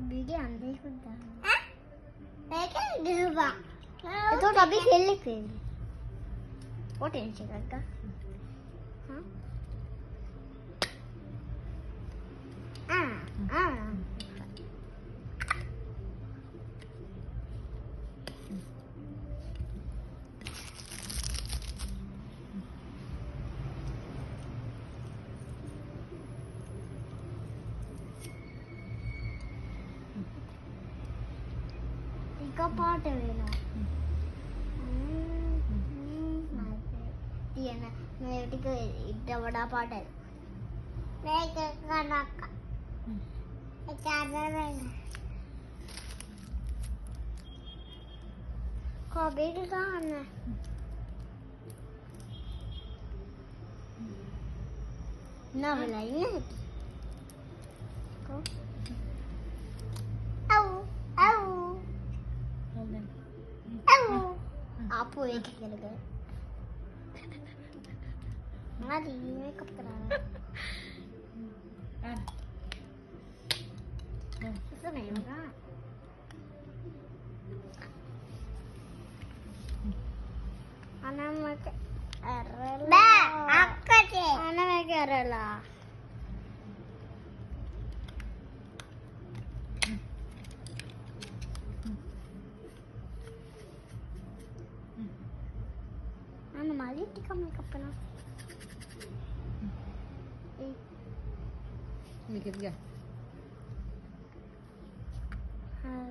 අභිගේ අන්දේකුත් දාන්න. ඒක ගහපන්. එතකොට අපි කෙල්ලෙක් වෙන්නේ. පොටෙන්ෂල් එකක් ගන්න. පාට වෙනවා. තියෙන මේ ටික ඊට වඩා පාටයි. මේක කනක්. ඒක අරගෙන. කොබේට ගන්න. නවලා ඉන්නේ. කො. Apa yang kita lakukan? Mari makeup terang. Itu memang kan? Anak make error. Bah, apa sih? Anak make error lah. Ano mali di ka makeup na. Mikit ka. Ah,